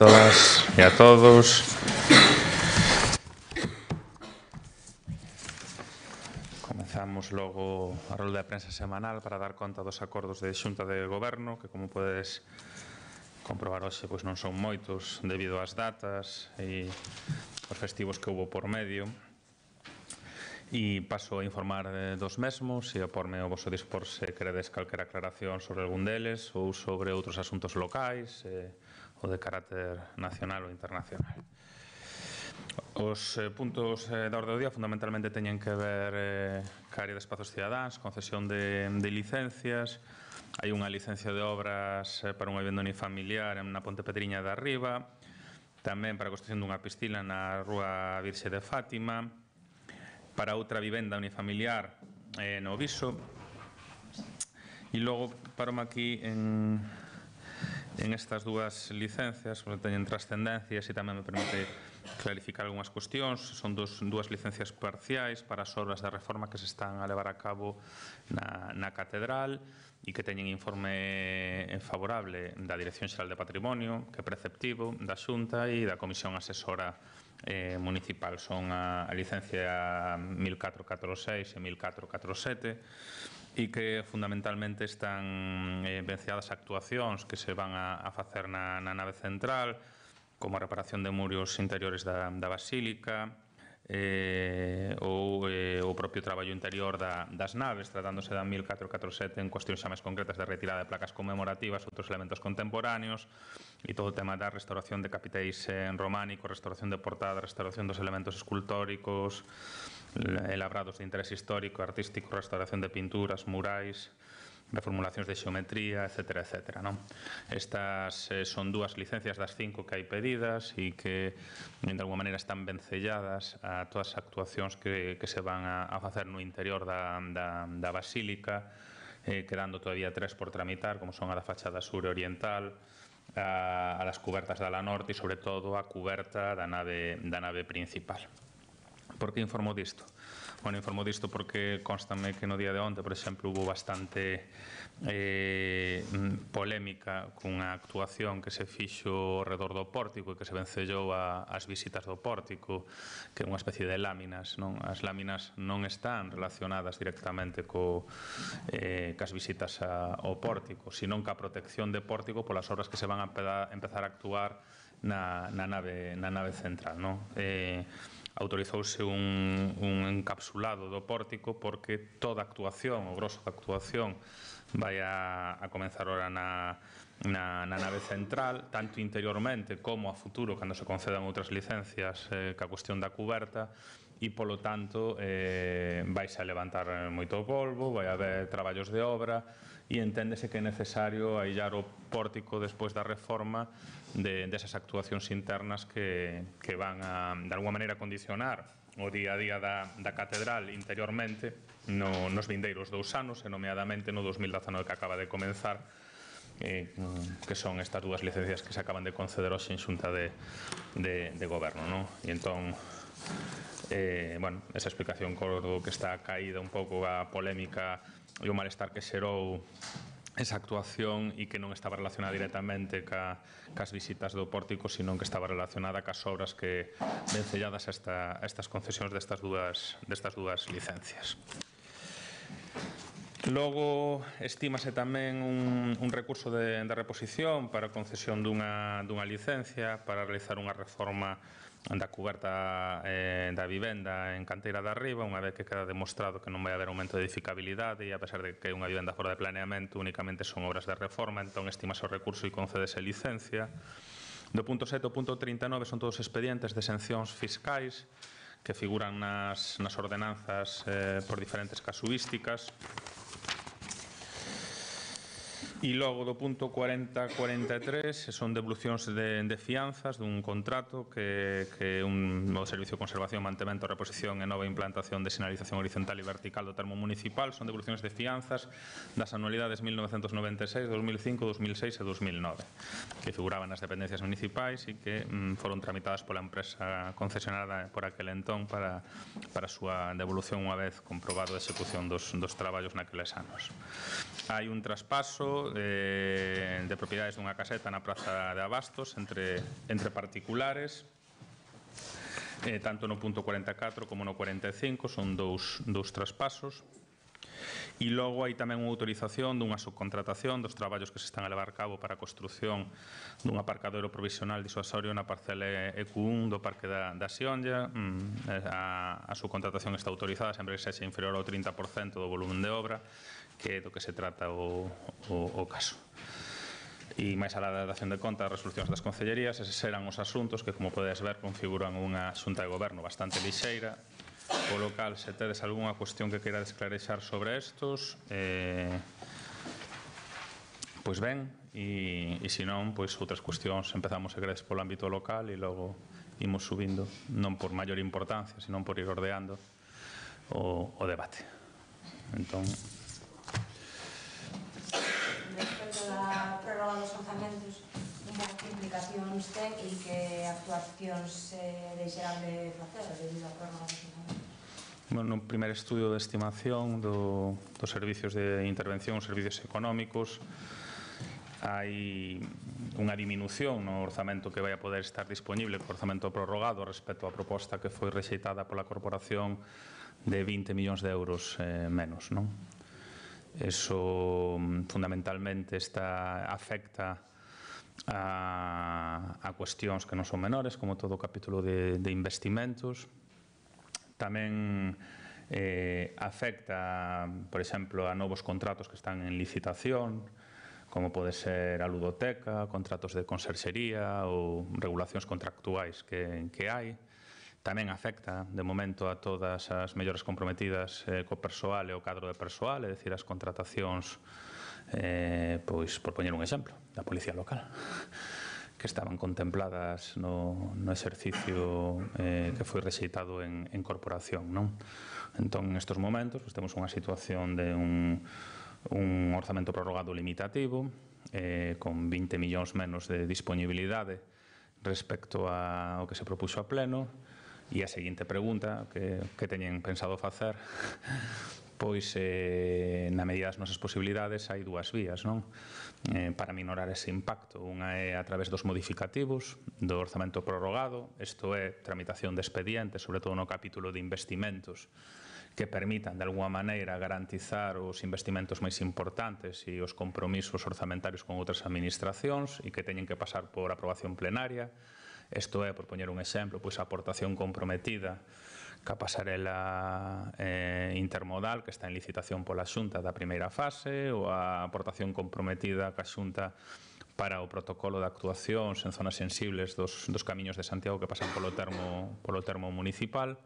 Todas e a todos. Comezamos logo a rolda de prensa semanal para dar conta dos acordos de Xunta de Goberno, que como podedes comprobar hoxe pois non son moitos debido ás datas e os festivos que houve por medio. E paso a informar dos mesmos e a porme ao vosso dispor se queredes calquera aclaración sobre algún deles ou sobre outros asuntos locais ou de carácter nacional ou internacional. Os puntos da orde do día fundamentalmente teñen que ver ca área de espazos cidadáns, concesión de licencias. Hai unha licencia de obras para unha vivenda unifamiliar na Ponte Pedriña de Arriba, tamén para a construción dunha piscina na Rúa Virxe de Fátima, para outra vivenda unifamiliar no Viso. E logo parome aquí en estas dúas licencias, que teñen trascendencias e tamén me permite clarificar algunhas cuestións. Son dúas licencias parciais para as obras de reforma que se están a levar a cabo na Catedral e que teñen informe favorable da Dirección Xeral de Patrimonio, que é preceptivo, da Xunta e da Comisión Asesora Municipal. Son a licencia 1446 e 1447 e que fundamentalmente están venciadas actuacións que se van a facer na nave central, como a reparación de muros interiores da Basílica ou o propio traballo interior das naves, tratándose da 1447 en cuestións xa máis concretas de retirada de placas conmemorativas, outros elementos contemporáneos e todo o tema da restauración de capitéis románicos, restauración de portadas, restauración dos elementos escultóricos, labrados de interés histórico, artístico, restauración de pinturas, murais, reformulacións de xeometría, etcétera, etcétera. Estas son dúas licencias das 5 que hai pedidas e que, de alguma maneira, están vencelladas a todas as actuacións que se van a facer no interior da Basílica, quedando todavía 3 por tramitar, como son a da fachada sur e oriental, a das cubertas da ala norte e, sobre todo, a cuberta da nave principal. Por que informo disto? Bueno, informo disto porque constame que no día de onte, por exemplo, hubo bastante polémica cunha actuación que se fixo ao redor do pórtico e que se vencellou as visitas do pórtico, que é unha especie de láminas. As láminas non están relacionadas directamente cas visitas ao pórtico, senón ca protección de pórtico polas obras que se van a empezar a actuar na nave central. Autorizouse un encapsulado do pórtico porque toda actuación, o grosso da actuación, vai a comenzar ora na nave central, tanto interiormente como a futuro, cando se concedan outras licencias ca cuestión da cuberta, e, polo tanto, vais a levantar moito polvo, vai haber traballos de obra, e enténdese que é necesario aillar o pórtico despois da reforma desas actuacións internas que van a, de alguma maneira, condicionar o día a día da Catedral interiormente nos vindeiros 2 anos, e nomeadamente no 2019 que acaba de comenzar, que son estas dúas licencias que se acaban de conceder hoxe en Xunta de Goberno. E entón, esa explicación cordo que está caída un pouco a polémica e o malestar que xerou esa actuación e que non estaba relacionada directamente cas visitas do pórtico, senón que estaba relacionada cas obras que vencelladas a estas concesións destas dúas licencias. Logo, estímase tamén un recurso de reposición para a concesión dunha licencia para realizar unha reforma da cuberta da vivenda en Canteira de Arriba, unha vez que queda demostrado que non vai haber aumento de edificabilidade e, a pesar de que é unha vivenda fora de planeamento, únicamente son obras de reforma, entón estimase o recurso e concedese licencia. Do punto 7 ao punto 39 son todos expedientes de exencións fiscais que figuran nas ordenanzas por diferentes casuísticas. E logo do punto 40-43 son devolucións de fianzas dun contrato que é un novo servicio de conservación, mantemento, reposición e nova implantación de sinalización horizontal e vertical do termo municipal. Son devolucións de fianzas das anualidades 1996, 2005, 2006 e 2009 que figuraban nas dependencias municipais e que foron tramitadas pola empresa concesionada por aquel entón para a súa devolución unha vez comprobado a execución dos traballos naqueles anos. Hai un traspaso de propiedades dunha caseta na Praza de Abastos entre particulares, tanto no punto 44 como no 45, son dous traspasos. E logo hai tamén unha autorización dunha subcontratación dos traballos que se están a levar a cabo para a construción dun aparcadero provisional disuasorio na parcela EQ1 do Parque da Xionlla. A subcontratación está autorizada sempre que sexa inferior ao 30% do volumen de obra, que é do que se trata o caso. E máis alá da dación de conta das resolucións das concellerías, eses eran os asuntos que, como podes ver, configuran unha xunta de goberno bastante lixeira. O local, se tedes algunha cuestión que queira esclarexar sobre estos, pois ben, e se non, pois outras cuestións empezamos a crees polo ámbito local e logo imos subindo, non por maior importancia, senón por ir ordeando o debate. Entón, respecto da prórroga dos orzamentos, un pouco que implicacións ten e que actuacións deixarán de facer debido á prórroga dos orzamentos? No primer estudio de estimación dos servicios de intervención, os servicios económicos, hai unha diminución no orzamento que vai a poder estar disponible co orzamento prorrogado respecto á proposta que foi rexeitada pola Corporación de 20 millóns de euros menos, non? Eso fundamentalmente afecta a cuestións que non son menores, como todo o capítulo de investimentos. Tamén afecta, por exemplo, a novos contratos que están en licitación, como pode ser a ludoteca, contratos de conserxería ou regulacións contractuais que hai. Tamén afecta, de momento, a todas as mellores comprometidas co persoal e o cadro de persoal, é dicir, as contratacións, pois, por poñer un exemplo, da Policía Local, que estaban contempladas no exercicio que foi rexeitado en corporación, non? Entón, nestes momentos, temos unha situación de un orzamento prorrogado limitativo, con 20 millóns menos de disponibilidade respecto ao que se propuxo a pleno, e a seguinte pregunta que teñen pensado facer, pois, na medida das nosas posibilidades, hai dúas vías, non? Para minorar ese impacto. Unha é a través dos modificativos do orzamento prorrogado, isto é, tramitación de expedientes, sobre todo no capítulo de investimentos, que permitan, de alguma maneira, garantizar os investimentos máis importantes e os compromisos orzamentarios con outras administracións e que teñen que pasar por aprobación plenaria. Isto é, por poñer un exemplo, pois a aportación comprometida ca pasarela intermodal que está en licitación pola Xunta da primeira fase, ou a aportación comprometida ca Xunta para o protocolo de actuacións en zonas sensibles dos camiños de Santiago que pasan polo termo municipal,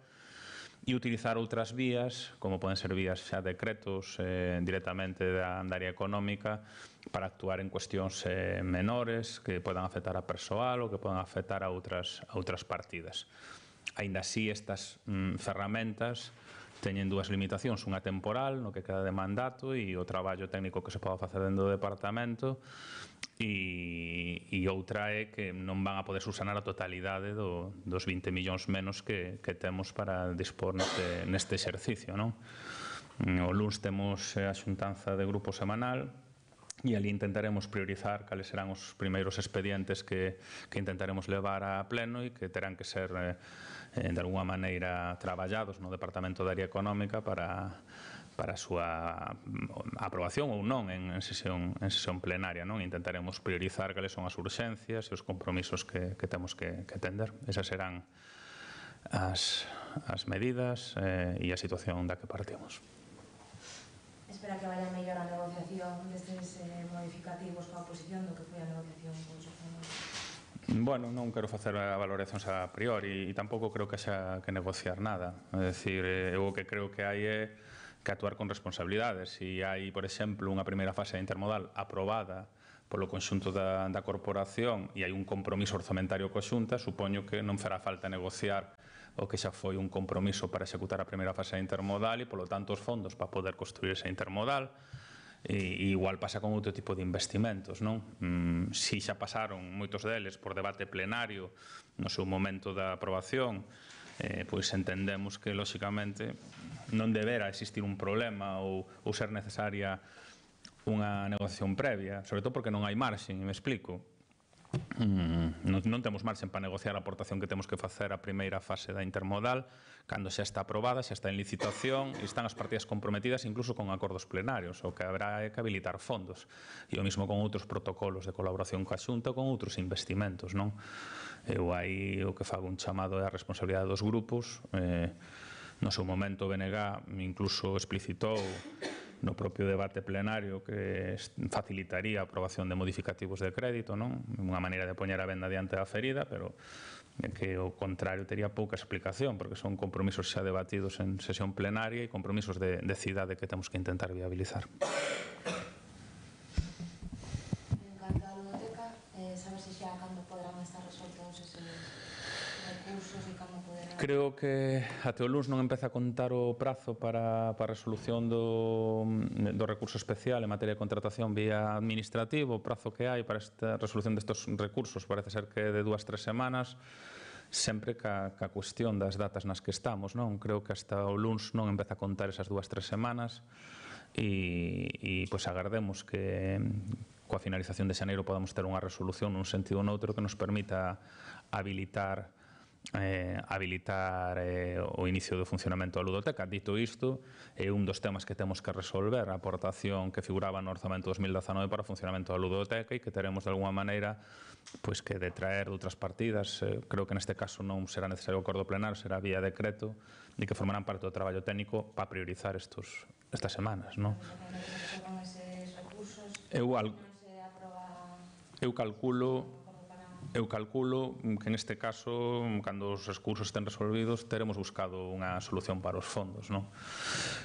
e utilizar outras vías, como poden ser vías xa decretos directamente da área económica, para actuar en cuestións menores que podan afectar a persoal ou que podan afectar a outras partidas. Aínda así, estas ferramentas teñen dúas limitacións, unha temporal, no que queda de mandato, e o traballo técnico que se pode facer dentro do departamento, e outra é que non van a poder subsanar a totalidade dos 20 millóns menos que temos para dispor neste exercicio, non? O luns temos a xuntanza de grupo semanal, e ali intentaremos priorizar cales serán os primeiros expedientes que intentaremos levar a pleno e que terán que ser de alguma maneira traballados no Departamento de Área Económica para a súa aprobación ou non en sesión plenaria, non? Intentaremos priorizar cales son as urxencias e os compromisos que temos que atender. Esas serán as medidas e a situación da que partimos. Espera que vaya mellor a negociación destes modificativos coa oposición do que foi a negociación cos orzamentos? Bueno, non quero facer valoracións a priori e tampouco creo que xa que negociar nada. É dicir, eu o que creo que hai é que actuar con responsabilidades. Se hai, por exemplo, unha primeira fase intermodal aprobada polo conxunto da corporación e hai un compromiso orzamentario coa Xunta, supoño que non fará falta negociar o que xa foi un compromiso para executar a primeira fase intermodal e, polo tanto, os fondos para poder construir esa intermodal. E igual pasa con outro tipo de investimentos, non? Si xa pasaron moitos deles por debate plenario no seu momento da aprobación, pois entendemos que, lóxicamente, non debera existir un problema ou ser necesaria unha negociación previa, sobre todo porque non hai marxen, me explico. Non temos marxen para negociar a aportación que temos que facer a primeira fase da intermodal cando xa está aprobada, xa está en licitación e están as partidas comprometidas incluso con acordos plenarios. O que habrá é que habilitar fondos e o mismo con outros protocolos de colaboración coa Xunta ou con outros investimentos, non? Eu aí o que fago un chamado é a responsabilidade dos grupos. No seu momento o BNG incluso explicitou no propio debate plenario que facilitaría a aprobación de modificativos de crédito, non? Unha maneira de poñer a venda diante da ferida, pero que o contrario tería pouca explicación, porque son compromisos xa debatidos en sesión plenaria e compromisos de cidade que temos que intentar viabilizar. En canto á ludoteca, sabes se xa cando poderán estar resoltos eses recursos e cando poderán... Creo que até o luns non empeza a contar o prazo para a resolución do recurso especial en materia de contratación vía administrativo. O prazo que hai para esta resolución destes recursos parece ser que é de 2-3 semanas, sempre ca cuestión das datas nas que estamos, non? Creo que hasta o luns non empeza a contar esas 2-3 semanas e pois agardemos que coa finalización de xaneiro podamos ter unha resolución nun sentido ou noutro que nos permita habilitar o inicio do funcionamento da ludoteca. Dito isto, é un dos temas que temos que resolver, a aportación que figuraba no orzamento 2019 para o funcionamento da ludoteca e que teremos de alguma maneira pois que detraer de outras partidas. Creo que neste caso non será necesario o acordo plenario, será vía decreto e que formarán parte do traballo técnico para priorizar estas semanas, non? Eu calculo que neste caso, cando os recursos estén resolvidos, teremos buscado unha solución para os fondos, non?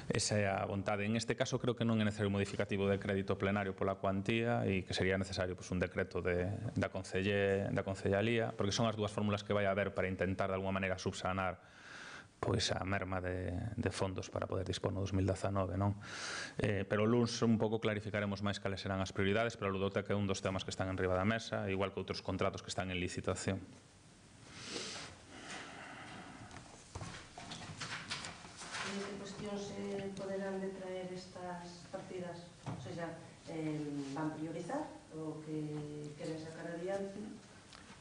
Esa é a vontade. En este caso, creo que non é necesario un modificativo de crédito plenario pola cuantía e que sería necesario un decreto da Concellalía, porque son as dúas fórmulas que vai haber para intentar, de alguma maneira, subsanar pois a merma de fondos para poder dispor no 2019, non? Pero o luns un pouco clarificaremos máis cales serán as prioridades, pero a ludoteca é un dos temas que están en riba da mesa, igual que outros contratos que están en licitación. Que cuestións poderán detraer estas partidas? O sea, van priorizar o que queren sacar adiante?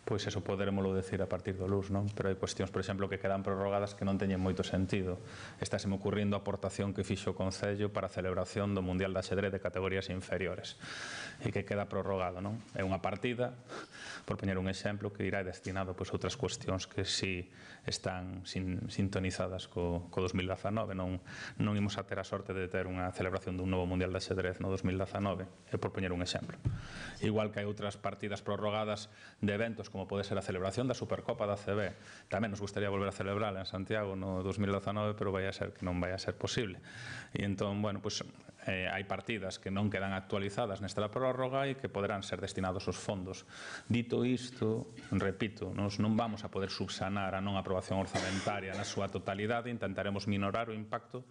Pois eso poderémolo decir a partir do luns, non? Pero hai cuestións, por exemplo, que quedan prorrogadas que non teñen moito sentido. Estáseme ocurrindo a aportación que fixo o Concello para a celebración do Mundial de Axedrez de categorías inferiores e que queda prorrogado, non? É unha partida, por poñer un exemplo, que irá destinado a outras cuestións que si están sintonizadas co 2019. Non imos a ter a sorte de ter unha celebración dun novo Mundial de Axedrez no 2019, é por poñer un exemplo. Igual que hai outras partidas prorrogadas de eventos como pode ser a celebración da Supercopa da ACB. Tamén nos gustaría volver a celebrala en Santiago no 2019, pero vai a ser que non vai a ser posible. E entón, bueno, pois hai partidas que non quedan actualizadas nesta prórroga e que poderán ser destinados os fondos. Dito isto, repito, nos non vamos a poder subsanar a non aprobación orzamentaria na súa totalidade, intentaremos minorar o impacto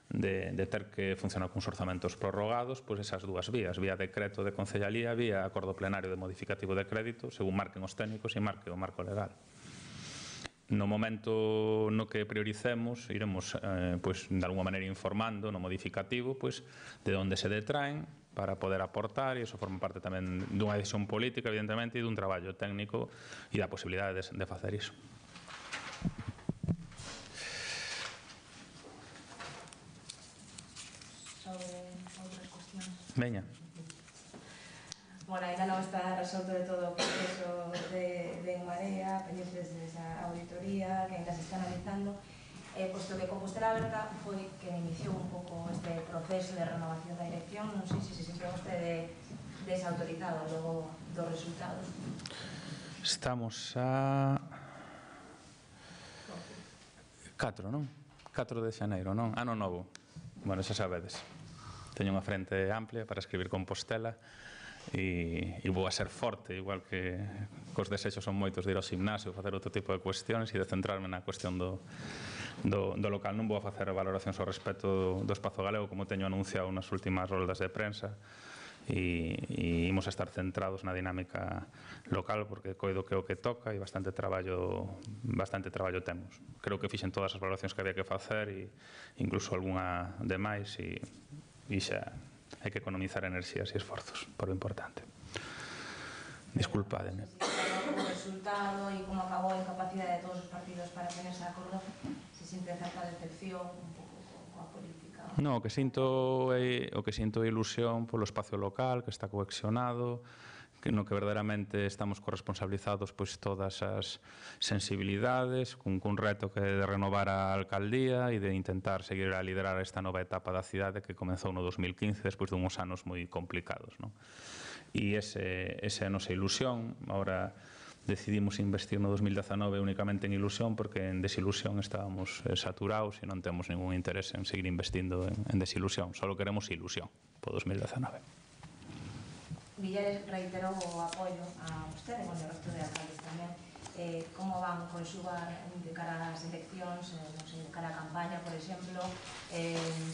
de ter que funcionar con orzamentos prorrogados, pois esas dúas vías, vía decreto de Concellalía, vía acordo plenario de modificativo de crédito, según marquen os técnicos e marque o marco legal. No momento no que prioricemos, iremos, pois, de alguma maneira informando no modificativo, pois, de onde se detraen para poder aportar, e iso forma parte tamén dunha decisión política, evidentemente, e dun traballo técnico e da posibilidade de facer iso. Veña. Bueno, ainda non está resolto de todo o proceso de En Marea, pendientes desa auditoría que ainda se está analizando, posto que Compostela Aberta foi que iniciou un pouco este proceso de renovación da dirección. Non sei se se sintió vostede desautorizado logo dos resultados. Estamos a 4, non? 4 de xaneiro, non? Ano novo. Bueno, xa sabedes. Teño unha frente amplia para escribir Compostela e vou a ser forte, igual que cos desexos son moitos de ir ao gimnasio, facer outro tipo de cuestións e de centrarme na cuestión do local. Non vou a facer valoracións ao respecto do espazo galego, como teño anunciado nas últimas roldas de prensa, e imos a estar centrados na dinámica local, porque coido que é o que toca e bastante traballo temos. Creo que fixen todas as valoracións que había que facer e incluso algunha demais, e xa hai que economizar enerxías e esforzos, por o importante. Disculpademe. O resultado e como acabou a incapacidade de todos os partidos para ponerse de acordo, se sinten certa decepción un pouco coa política. No, o que sinto é ilusión polo espacio local, que está coexionado, que no que verdadeiramente estamos corresponsabilizados pois todas as sensibilidades, cun reto que é de renovar a alcaldía e de intentar seguir a liderar esta nova etapa da cidade que comezou no 2015 despois dunhos anos moi complicados, non? E esa é a nosa ilusión. Ahora decidimos investir no 2019 únicamente en ilusión porque en desilusión estábamos saturados e non temos ningún interese en seguir investindo en desilusión. Só queremos ilusión po 2019. Villares reiterou o apoio a vostede, e o resto de alcaldes tamén. Como van conxugar de cara ás eleccións, non sei, de cara á campaña, por exemplo,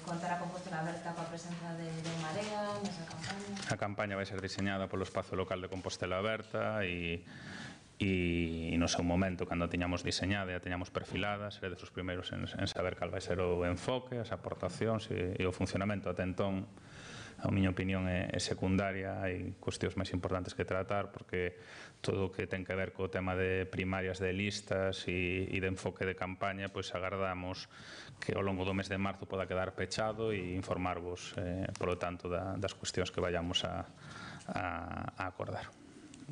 contar a Compostela Aberta coa presenza de Marea nesa campaña? A campaña vai ser diseñada polo espazo local de Compostela Aberta e no seu momento, cando a teñamos diseñada e a teñamos perfilada, seredes os primeiros en saber cal vai ser o enfoque, as aportacións e o funcionamento. Até entón, a miña opinión é secundaria, hai cuestións máis importantes que tratar porque todo o que ten que ver co tema de primarias de listas e de enfoque de campaña, pois agardamos que ao longo do mes de marzo poda quedar pechado e informarvos, polo tanto, das cuestións que vayamos a acordar.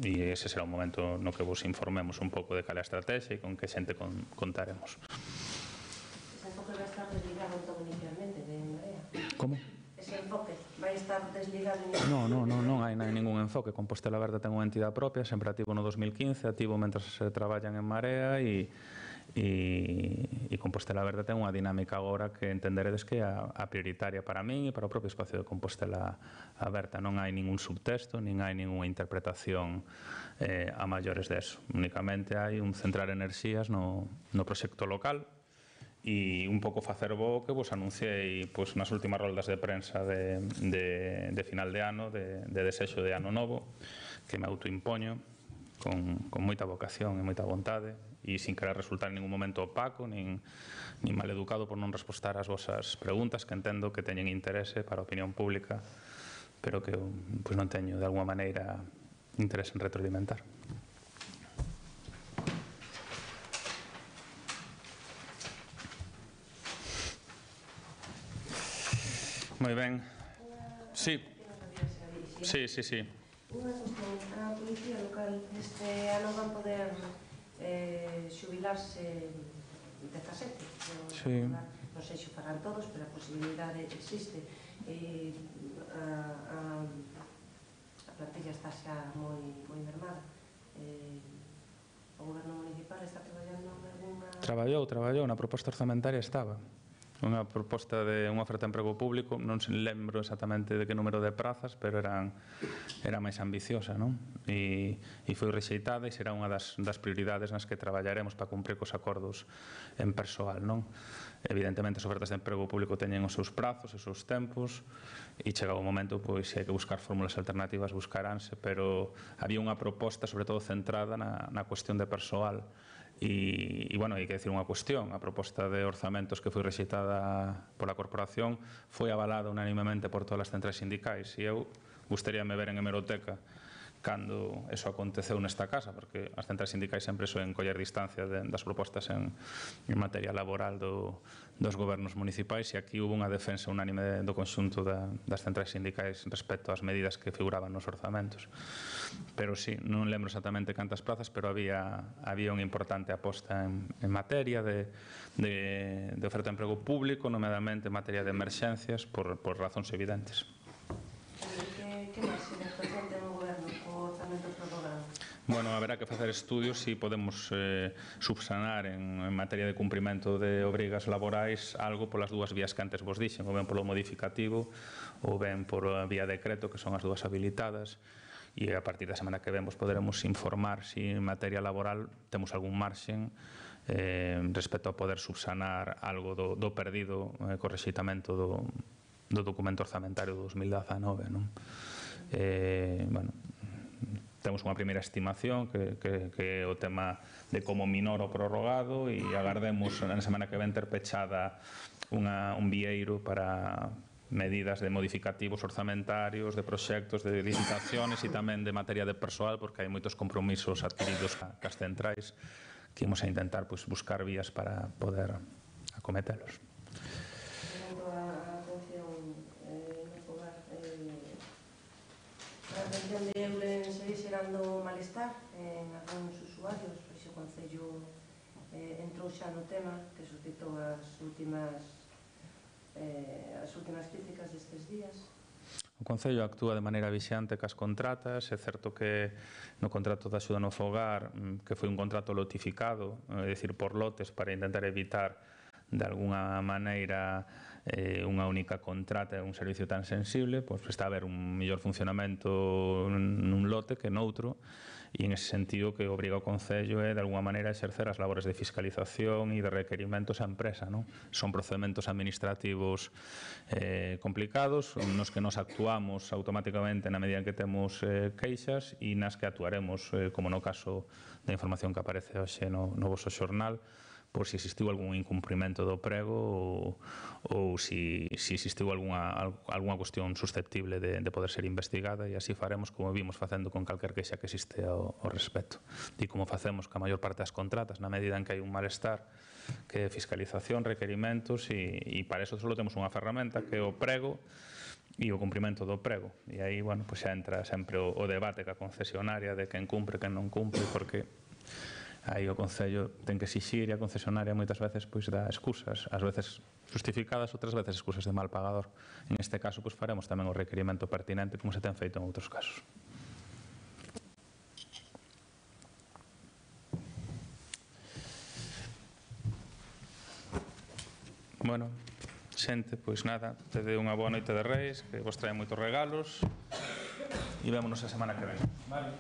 E ese será o momento no que vos informemos un pouco de cal é a estrategia e con que xente contaremos. Ese enfoque vai estar desligado todo inicialmente de Marea? Como? Ese enfoque vai estar desligado inicialmente? Non hai ningún enfoque. Compostela Aberta ten unha entidade propia, sempre activo no 2015, activo mentre se traballan en Marea e Compostela Aberta ten unha dinámica agora que entenderedes que é a prioritaria para min e para o propio espacio de Compostela Aberta. Non hai ningún subtexto, nin hai ninguna interpretación a maiores deso. Únicamente hai un centrar enerxías no proxecto local e un pouco facer bo que vos anunciei nas últimas roldas de prensa de final de ano, de desexo de ano novo, que me autoimpoño con moita vocación e moita vontade e sin querer resultar en ningún momento opaco nin maleducado por non respostar ás vosas preguntas, que entendo que teñen interese para a opinión pública, pero que non teño de alguma maneira interese en retroalimentar. Moi ben. Sí. Unha cuestión, a policía local este ano van poder xubilarse 17, non sei se farán todos, pero a posibilidade existe. A plantilla está xa moi mermada. O goberno municipal está traballando en alguna... Traballou, na proposta orzamentaria estaba. Unha proposta de unha oferta de emprego público, non se lembro exactamente de que número de prazas, pero era máis ambiciosa, non? E foi rexeitada e será unha das prioridades nas que traballaremos para cumprir cos acordos en persoal, non? Evidentemente, as ofertas de emprego público teñen os seus prazos, os seus tempos, e chegado o momento, pois, se hai que buscar fórmulas alternativas, buscaránse, pero había unha proposta, sobre todo, centrada na cuestión de persoal. E, bueno, hai que decir unha cuestión, a proposta de orzamentos que foi rexeitada pola corporación foi avalada unanimemente por todas as centrais sindicais e eu gustaríame ver en hemeroteca cando eso aconteceu nesta casa, porque as centrais sindicais sempre soen coller distancia das propostas en materia laboral dos gobernos municipais e aquí hubo unha defensa unánime do conxunto das centrais sindicais respecto ás medidas que figuraban nos orzamentos. Pero sí, non lembro exactamente cantas plazas, pero había unha importante aposta en materia de oferta de emprego público, nomeadamente en materia de emerxencias, por razóns evidentes. Que máis se representa no goberno co orzamento prorrogado? Bueno, haberá que facer estudios se podemos subsanar en materia de cumprimento de obrigas laborais algo polas dúas vías que antes vos dixen, ou ben polo modificativo ou ben por vía decreto, que son as dúas habilitadas, e a partir da semana que ven vos poderemos informar se en materia laboral temos algún marxen respecto a poder subsanar algo do perdido co rexeitamento do documento orzamentario do 2019, non? Bueno, temos unha primeira estimación que é o tema de como minor o prorrogado e agardemos na semana que ven ter pechada un vieiro para medidas de modificativos orzamentarios, de proxectos, de licitaciones e tamén de materia de persoal, porque hai moitos compromisos adquiridos cas centrais que imos a intentar buscar vías para poder acometelos. Segundo a atención no fogar, a atención de Eulen segue xerando malestar en algúns usuarios, pois o Concello entrou xa no tema que suscitou as últimas críticas destes días. O Concello actúa de maneira vixante cas contratas. É certo que no contrato da axuda no fogar, que foi un contrato lotificado, é dicir, por lotes, para intentar evitar de alguna maneira unha única contrata e un servicio tan sensible, pois está a haber un mellor funcionamento nun lote que noutro, e en ese sentido que obriga o Concello é de alguna maneira a exercer as labores de fiscalización e de requerimentos á empresa, non? Son procedementos administrativos complicados nos que nos actuamos automáticamente na medida en que temos queixas e nas que actuaremos, como no caso da información que aparece hoxe no voso xornal, por si existiu algún incumprimento do prego ou si existiu algunha cuestión susceptible de poder ser investigada, e así faremos como vimos facendo con calquer queixa que existe ao respecto. E como facemos ca maior parte das contratas, na medida en que hai un malestar, que é fiscalización, requerimentos, e para eso só temos unha ferramenta que é o prego e o cumprimento do prego. E aí, bueno, pues xa entra sempre o debate ca concesionaria de quen cumpre, quen non cumpre, porque aí o Concello ten que exixir e a concesionaria moitas veces pois dá excusas, ás veces justificadas, outras veces excusas de mal pagador. En este caso pois faremos tamén o requerimento pertinente como se ten feito en outros casos. Bueno, xente, pois nada, te dei unha boa noite de Reis, que vos trae moitos regalos e vémonos a semana que ven. Vale,